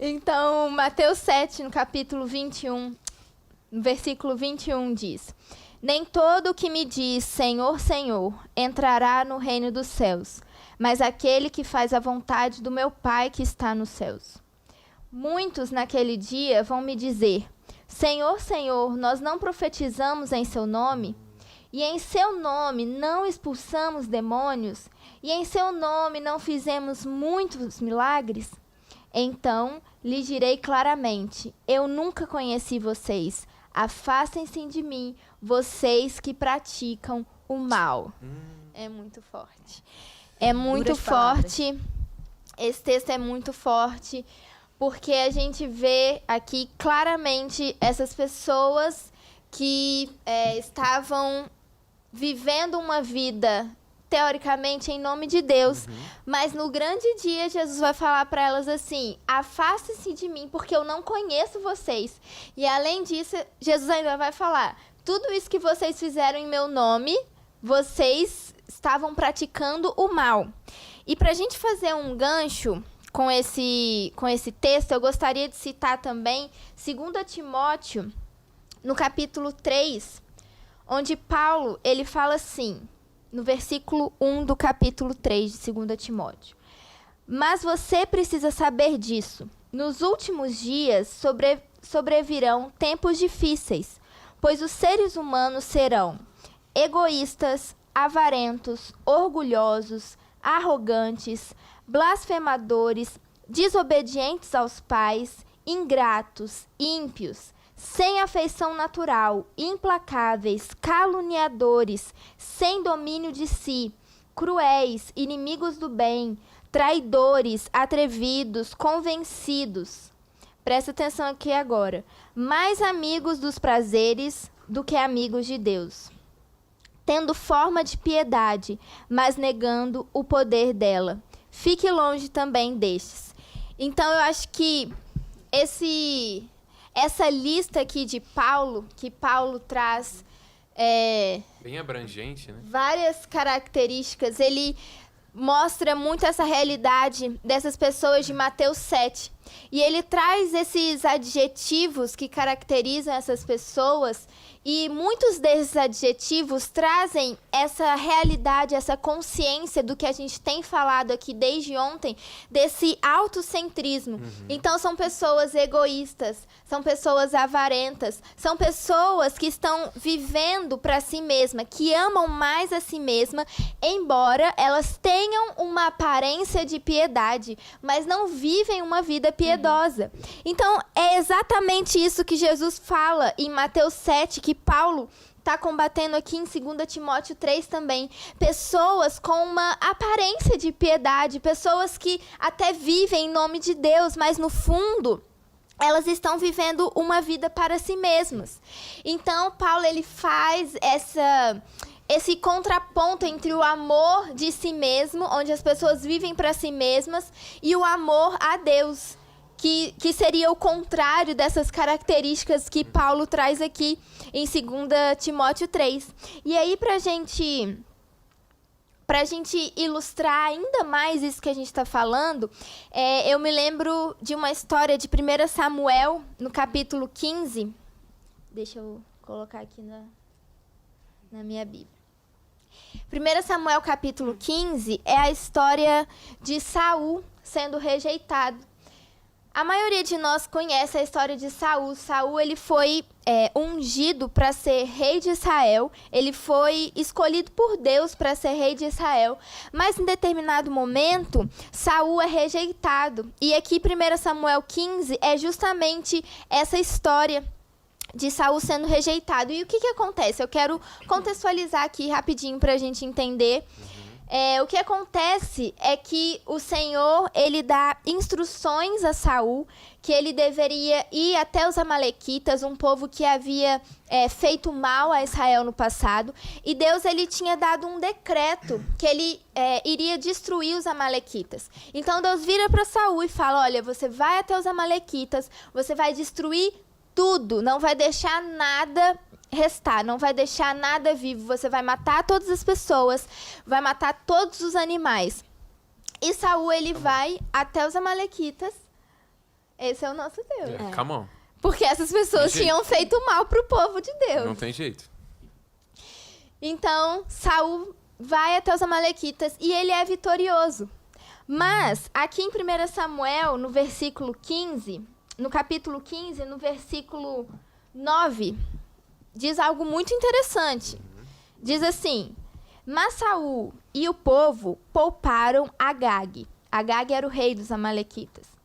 Então, Mateus 7, no capítulo 21, no versículo 21, diz: Nem todo o que me diz Senhor, Senhor, entrará no reino dos céus, mas aquele que faz a vontade do meu Pai que está nos céus. Muitos naquele dia vão me dizer: Senhor, Senhor, nós não profetizamos em seu nome? E em seu nome não expulsamos demônios? E em seu nome não fizemos muitos milagres? Então lhes direi claramente: eu nunca conheci vocês. Afastem-se de mim, vocês que praticam o mal. É muito forte. É muito forte. Esse texto é muito forte, porque a gente vê aqui claramente essas pessoas que estavam vivendo uma vida, teoricamente, em nome de Deus, mas no grande dia, Jesus vai falar para elas assim: afaste-se de mim, porque eu não conheço vocês. E além disso, Jesus ainda vai falar: tudo isso que vocês fizeram em meu nome, vocês estavam praticando o mal. E para a gente fazer um gancho com esse texto, eu gostaria de citar também 2 Timóteo, no capítulo 3, onde Paulo, ele fala assim, no versículo 1 do capítulo 3 de 2 Timóteo: Mas você precisa saber disso. Nos últimos dias sobrevirão tempos difíceis, pois os seres humanos serão egoístas, avarentos, orgulhosos, arrogantes, blasfemadores, desobedientes aos pais, ingratos, ímpios, sem afeição natural, implacáveis, caluniadores, sem domínio de si, cruéis, inimigos do bem, traidores, atrevidos, convencidos. Presta atenção aqui agora. Mais amigos dos prazeres do que amigos de Deus, tendo forma de piedade, mas negando o poder dela. Fique longe também destes. Então, eu acho que essa lista aqui de Paulo, que Paulo traz bem abrangente, né? Várias características, ele mostra muito essa realidade dessas pessoas de Mateus 7. E ele traz esses adjetivos que caracterizam essas pessoas, e muitos desses adjetivos trazem essa realidade, essa consciência do que a gente tem falado aqui desde ontem, desse autocentrismo. Então, são pessoas egoístas, são pessoas avarentas, são pessoas que estão vivendo para si mesma, que amam mais a si mesma, embora elas tenham uma aparência de piedade, mas não vivem uma vida piedosa. Então, é exatamente isso que Jesus fala em Mateus 7, que Paulo está combatendo aqui em 2 Timóteo 3 também. Pessoas com uma aparência de piedade, pessoas que até vivem em nome de Deus, mas no fundo elas estão vivendo uma vida para si mesmas. Então, Paulo, ele faz esse contraponto entre o amor de si mesmo, onde as pessoas vivem para si mesmas, e o amor a Deus, que seria o contrário dessas características que Paulo traz aqui em 2 Timóteo 3. E aí, pra gente ilustrar ainda mais isso que a gente está falando, eu me lembro de uma história de 1 Samuel, no capítulo 15. Deixa eu colocar aqui na minha Bíblia. 1 Samuel, capítulo 15, é a história de Saul sendo rejeitado. A maioria de nós conhece a história de Saul. Saul, ele foi ungido para ser rei de Israel. Ele foi escolhido por Deus para ser rei de Israel. Mas, em determinado momento, Saul é rejeitado. E aqui, 1 Samuel 15, é justamente essa história de Saul sendo rejeitado. E o que acontece? Eu quero contextualizar aqui rapidinho para a gente entender. O que acontece é que o Senhor, ele dá instruções a Saul que ele deveria ir até os amalequitas, um povo que havia feito mal a Israel no passado, e Deus, ele tinha dado um decreto que ele iria destruir os amalequitas. Então Deus vira para Saul e fala: olha, você vai até os amalequitas, você vai destruir tudo, não vai deixar nada restar, não vai deixar nada vivo, você vai matar todas as pessoas, vai matar todos os animais. E Saul, ele vai até os amalequitas Esse é o nosso Deus. Come on. Porque essas pessoas tinham feito mal pro povo de Deus. Não tem jeito. Então, Saul vai até os amalequitas e ele é vitorioso. Mas, aqui em 1 Samuel, no versículo 15, no capítulo 15, no versículo 9, diz algo muito interessante. Diz assim: mas Saul e o povo pouparam Agag. Agag era o rei dos amalequitas.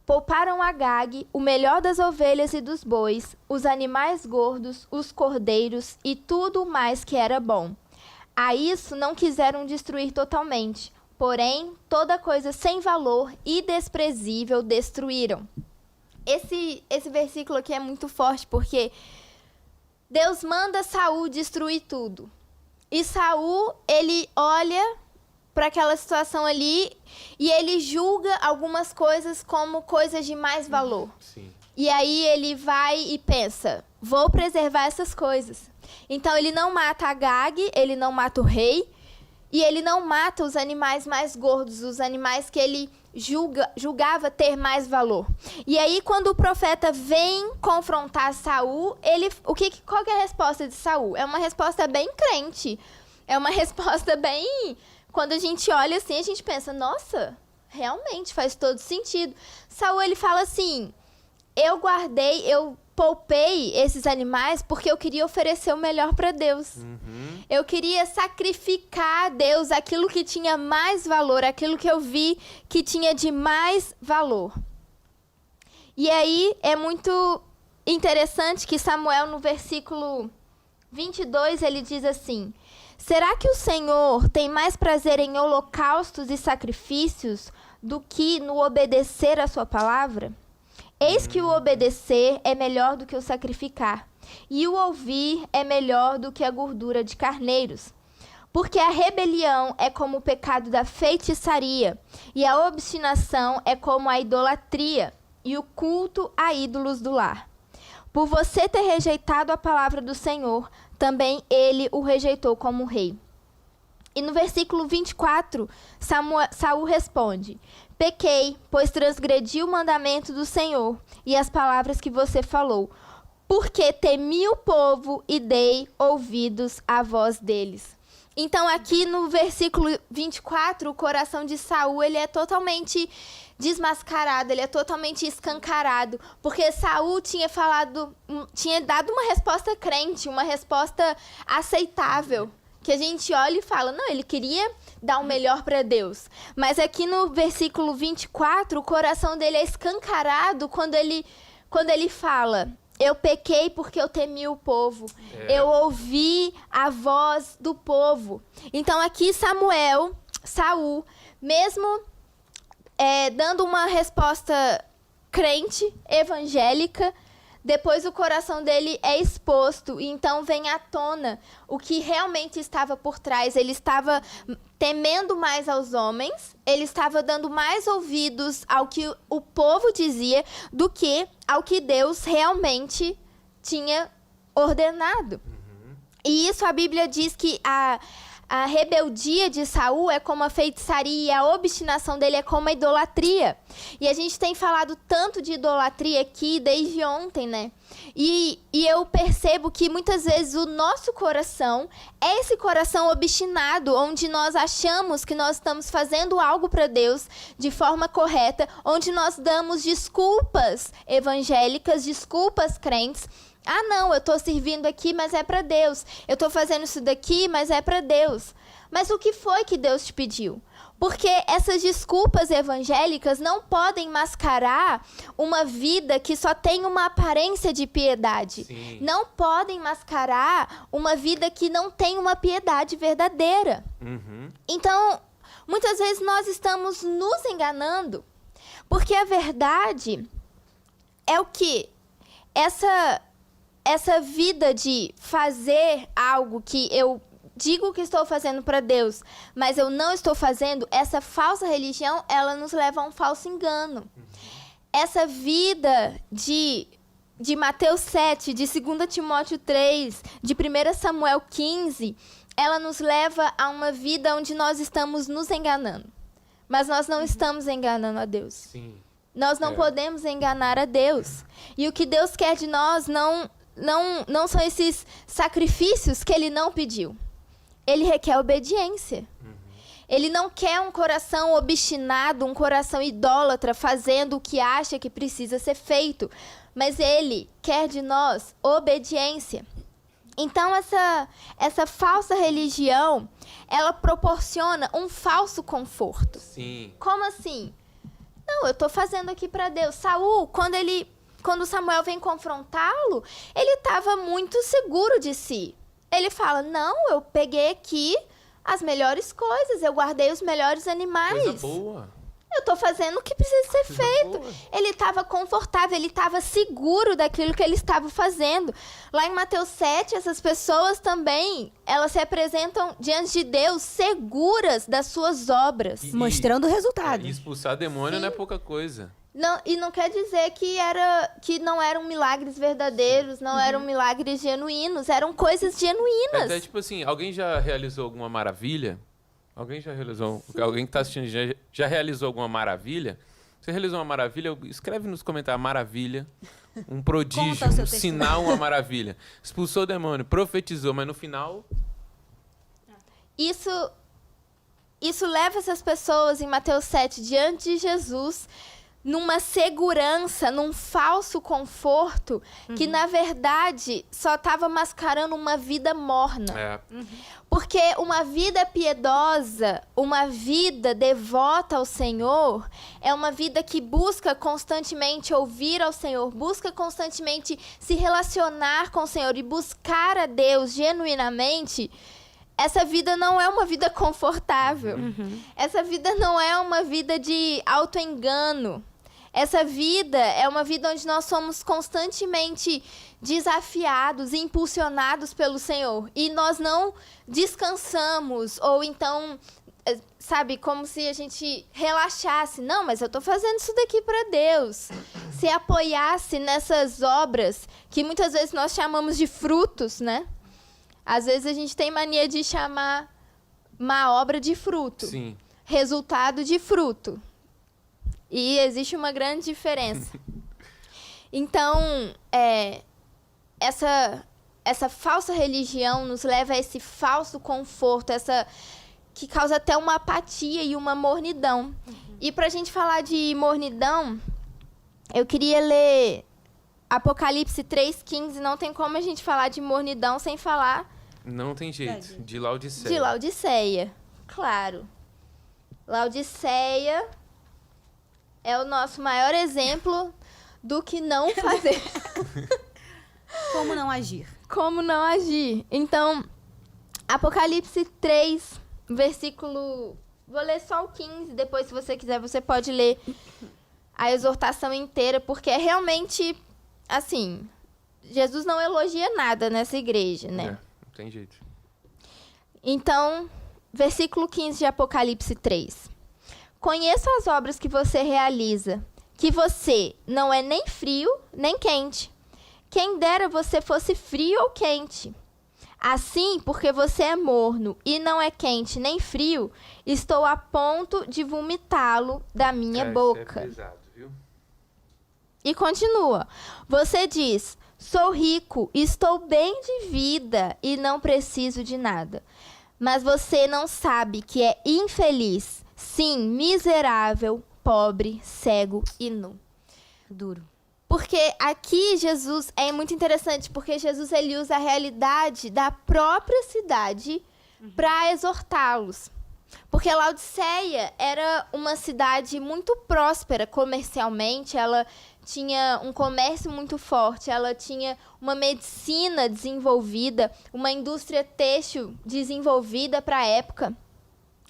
Pouparam Agag, o melhor das ovelhas e dos bois, os animais gordos, os cordeiros e tudo mais que era bom. A isso não quiseram destruir totalmente, porém, toda coisa sem valor e desprezível destruíram. Esse versículo aqui é muito forte, porque Deus manda Saul destruir tudo. E Saul, ele olha para aquela situação ali e ele julga algumas coisas como coisas de mais valor. Sim. E aí ele vai e pensa, vou preservar essas coisas. Então ele não mata Agag, ele não mata o rei, e ele não mata os animais mais gordos, os animais que ele julgava ter mais valor. E aí quando o profeta vem confrontar Saul, qual que é a resposta de Saul? É uma resposta bem crente. É uma resposta bem... Quando a gente olha assim, a gente pensa, nossa, realmente faz todo sentido. Saul, ele fala assim, eu poupei esses animais porque eu queria oferecer o melhor para Deus. Eu queria sacrificar a Deus aquilo que tinha mais valor, aquilo que eu vi que tinha de mais valor. E aí é muito interessante que Samuel, no versículo 22, ele diz assim: será que o Senhor tem mais prazer em holocaustos e sacrifícios do que no obedecer a sua palavra? Eis que o obedecer é melhor do que o sacrificar, e o ouvir é melhor do que a gordura de carneiros. Porque a rebelião é como o pecado da feitiçaria, e a obstinação é como a idolatria, e o culto a ídolos do lar. Por você ter rejeitado a palavra do Senhor, também ele o rejeitou como rei. E no versículo 24, Saul responde: pequei, pois transgredi o mandamento do Senhor e as palavras que você falou, porque temi o povo e dei ouvidos à voz deles. Então aqui no versículo 24, o coração de Saul, ele é totalmente desmascarado, ele é totalmente escancarado, porque Saul tinha dado uma resposta crente, uma resposta aceitável, que a gente olha e fala, não, ele queria dar o melhor para Deus. Mas aqui no versículo 24, o coração dele é escancarado quando ele fala: eu pequei porque eu temi o povo. Eu ouvi a voz do povo. Então aqui Saul, mesmo dando uma resposta crente, evangélica, depois o coração dele é exposto, e então vem à tona o que realmente estava por trás. Ele estava temendo mais aos homens, ele estava dando mais ouvidos ao que o povo dizia do que ao que Deus realmente tinha ordenado. E isso a Bíblia diz que a rebeldia de Saul é como a feitiçaria e a obstinação dele é como a idolatria. E a gente tem falado tanto de idolatria aqui desde ontem, né? E eu percebo que muitas vezes o nosso coração é esse coração obstinado, onde nós achamos que nós estamos fazendo algo para Deus de forma correta, onde nós damos desculpas evangélicas, desculpas crentes. Ah, não, eu estou servindo aqui, mas é para Deus. Eu estou fazendo isso daqui, mas é para Deus. Mas o que foi que Deus te pediu? Porque essas desculpas evangélicas não podem mascarar uma vida que só tem uma aparência de piedade. Sim. Não podem mascarar uma vida que não tem uma piedade verdadeira. Então, muitas vezes nós estamos nos enganando, porque a verdade é o que? Essa vida de fazer algo que eu digo que estou fazendo para Deus, mas eu não estou fazendo, essa falsa religião, ela nos leva a um falso engano. Essa vida de Mateus 7, de 2 Timóteo 3, de 1 Samuel 15, ela nos leva a uma vida onde nós estamos nos enganando. Mas nós não estamos enganando a Deus. Sim. Nós não podemos enganar a Deus. E o que Deus quer de nós não são esses sacrifícios que ele não pediu. Ele requer obediência. Ele não quer um coração obstinado, um coração idólatra, fazendo o que acha que precisa ser feito. Mas ele quer de nós obediência. Então, essa falsa religião, ela proporciona um falso conforto. Sim. Como assim? Não, eu estou fazendo aqui para Deus. Saul, quando Samuel vem confrontá-lo, ele estava muito seguro de si. Ele fala, não, eu peguei aqui as melhores coisas, eu guardei os melhores animais. Coisa boa. Eu estou fazendo o que precisa ser feito. Ele estava confortável, ele estava seguro daquilo que ele estava fazendo. Lá em Mateus 7, essas pessoas também, elas se apresentam diante de Deus seguras das suas obras. Mostrando o resultado. E expulsar demônio não é pouca coisa. Não, e não quer dizer que não eram milagres verdadeiros, não eram milagres genuínos, eram coisas genuínas. Até tipo assim, alguém já realizou alguma maravilha? Alguém que está assistindo já realizou alguma maravilha? Você realizou uma maravilha? Escreve nos comentários, maravilha, um prodígio, um sinal, uma maravilha. Expulsou o demônio, profetizou, mas no final... Isso leva essas pessoas em Mateus 7 diante de Jesus numa segurança, num falso conforto que, na verdade, só estava mascarando uma vida morna. Porque uma vida piedosa, uma vida devota ao Senhor, é uma vida que busca constantemente ouvir ao Senhor, busca constantemente se relacionar com o Senhor e buscar a Deus genuinamente. Essa vida não é uma vida confortável. Essa vida não é uma vida de autoengano. Essa vida é uma vida onde nós somos constantemente desafiados e impulsionados pelo Senhor. E nós não descansamos, ou então, sabe, como se a gente relaxasse. Não, mas eu estou fazendo isso daqui para Deus. Se apoiasse nessas obras, que muitas vezes nós chamamos de frutos, né? Às vezes a gente tem mania de chamar uma obra de fruto. Sim. Resultado de fruto. E existe uma grande diferença. Então, essa falsa religião nos leva a esse falso conforto, que causa até uma apatia e uma mornidão. E para a gente falar de mornidão, eu queria ler Apocalipse 3,15. Não tem como a gente falar de mornidão sem falar... Não tem jeito. De Laodiceia. De Laodiceia, claro. Laodiceia é o nosso maior exemplo do que não fazer. Como não agir. Como não agir. Então, Apocalipse 3, versículo... Vou ler só o 15, depois, se você quiser, você pode ler a exortação inteira, porque é realmente, assim, Jesus não elogia nada nessa igreja, né? Não tem jeito. Então, versículo 15 de Apocalipse 3. Conheço as obras que você realiza, que você não é nem frio, nem quente. Quem dera você fosse frio ou quente. Assim, porque você é morno e não é quente nem frio, estou a ponto de vomitá-lo da minha boca. Isso é pesado, viu? E continua. Você diz, sou rico, estou bem de vida e não preciso de nada. Mas você não sabe que é infeliz, sim, miserável, pobre, cego e nu. Duro. Porque aqui Jesus é muito interessante, porque Jesus ele usa a realidade da própria cidade para exortá-los. Porque Laodiceia era uma cidade muito próspera comercialmente, ela tinha um comércio muito forte, ela tinha uma medicina desenvolvida, uma indústria têxtil desenvolvida para a época.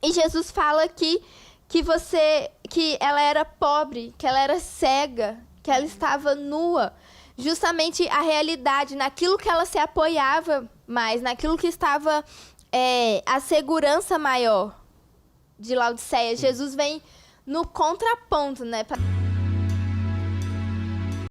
E Jesus fala aqui que ela era pobre, que ela era cega, que ela estava nua. Justamente a realidade, naquilo que ela se apoiava mais, naquilo que estava a segurança maior de Laodiceia. Jesus vem no contraponto, né?